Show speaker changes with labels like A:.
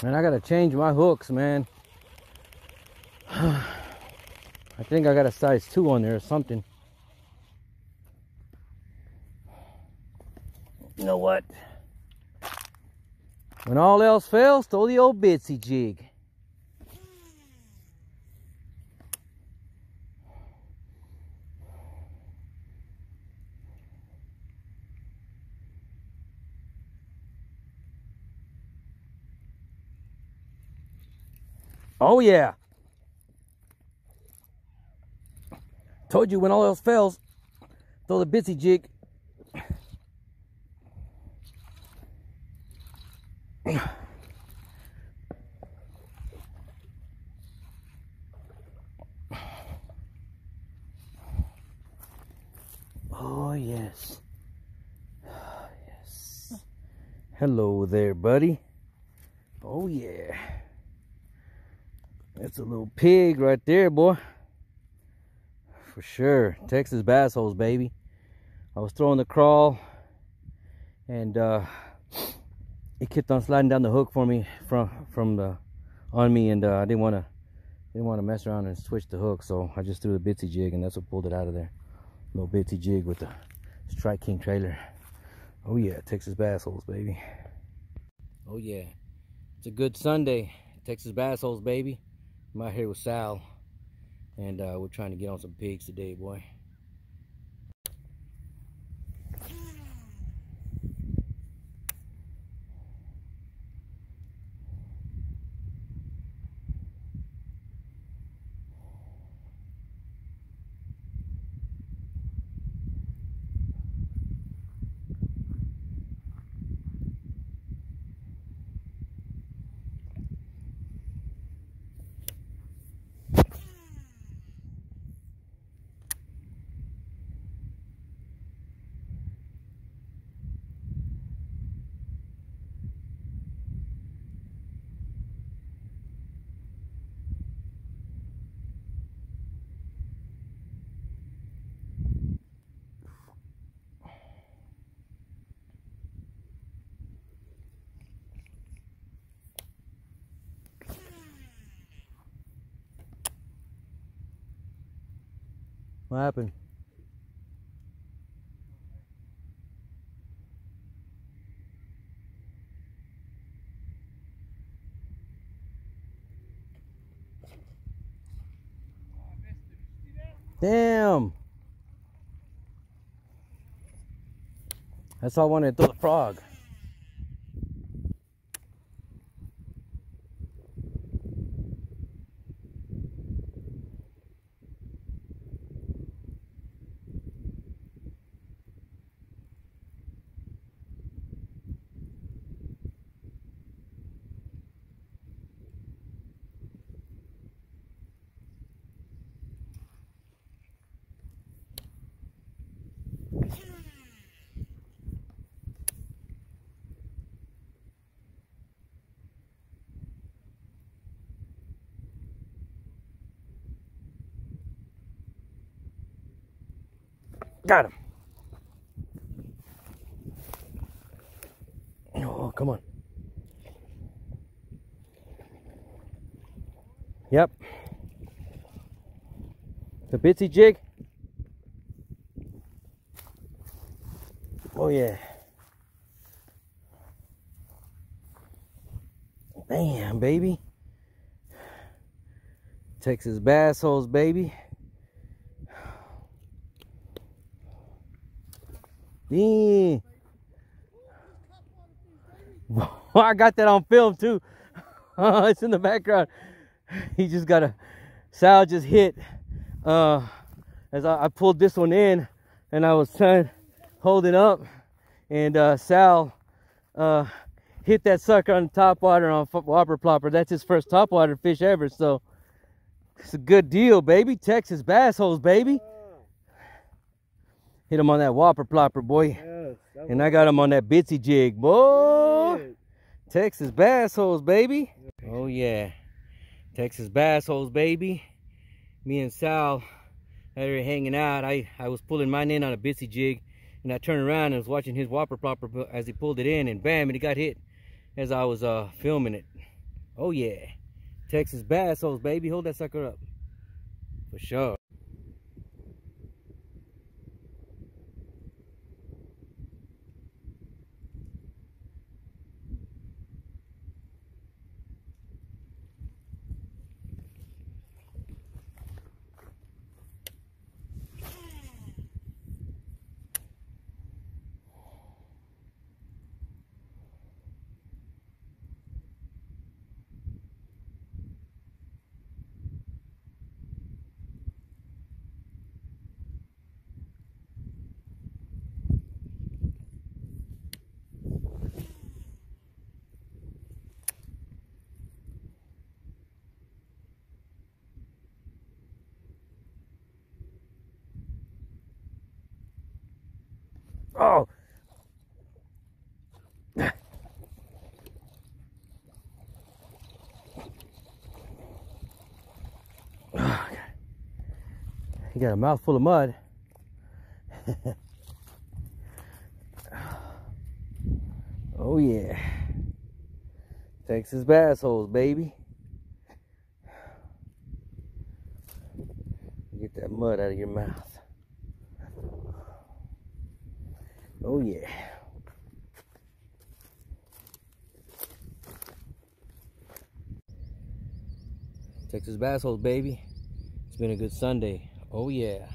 A: Man, I gotta change my hooks, man. I think I got a size 2 on there or something. You know what? When all else fails, throw the old Bitsy jig. Oh yeah. Told you when all else fails, throw the Bitsy jig. Oh yes. Oh, yes. Hello there, buddy. Oh yeah. That's a little pig right there, boy. For sure. Texas bass holes, baby. I was throwing the crawl and it kept on sliding down the hook for me on me, and I didn't want to mess around and switch the hook, so I just threw the Bitsy jig, and that's what pulled it out of there. Little Bitsy jig with the Strike King trailer. Oh yeah, Texas bass holes, baby. Oh yeah, it's a good Sunday. Texas bass holes, baby. I'm out here with Sal, and we're trying to get on some pigs today, boy. What happened? Damn! That's all I wanted to throw the frog. Got him. Oh, come on. Yep. The Bitsy jig. Oh yeah. Bam, baby. Texas bass holes, baby. Yeah. I got that on film too. It's in the background. He just got a Sal just hit as I pulled this one in, and I was trying to hold it up, and Sal hit that sucker on the top water on Whopper Plopper. That's his first topwater fish ever, so it's a good deal, baby. Texas bass holes, baby. Hit him on that Whopper Plopper, boy. Yes, and I got him on that Bitsy jig, boy. Yes. Texas bass holes, baby. Oh yeah, Texas bass holes, baby. Me and Sal out here hanging out. I was pulling mine in on a Bitsy jig, and I turned around and was watching his Whopper Plopper as he pulled it in, and bam, and he got hit as I was filming it. Oh yeah. Texas bass holes, baby. Hold that sucker up. For sure. Oh. He got a mouthful of mud. Oh yeah. Texas bass holes, baby. Get that mud out of your mouth. Oh yeah. Texas bass holes, baby. It's been a good Sunday. Oh yeah.